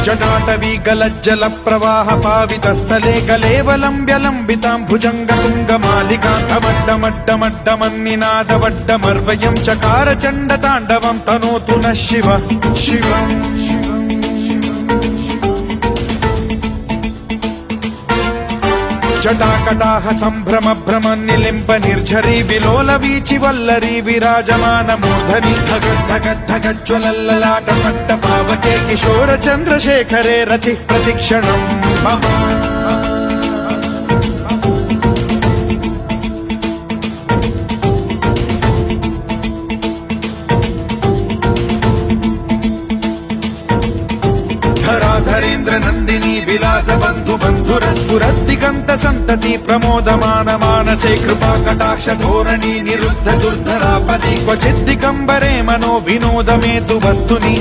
जटाटवी गलज्जल प्रवाह पावितस्थले कलेवलम्ब्य लम्बितां भुजङ्गतुङ्गमालिकान्तमड्डमड्डमड्डमन्निनादवड्डमर्वयं चकार चण्डताण्डवं तनोतु नः शिव शिव जटाकटाह सम्भ्रम भ्रम निलिम्ब निर्झरी विलोल वीचि वल्लरी विराजमान मूर्धनि धगद्धगद्धगज्ज्वलल्ललाट पट्ट पावके किशोर चन्द्रशेखरे रतिः प्रतिक्षणम् मम धराधरेन्द्र नन्दिनी विलास बन्धु बन्धुरस्फुरद्दिगन्त सन्तति प्रमोदमान मानसे कृपा कटाक्ष धोरणी निरुद्ध दुर्धरापदि क्वचिद्दिगम्बरे मनो विनोदमेतु वस्तुनि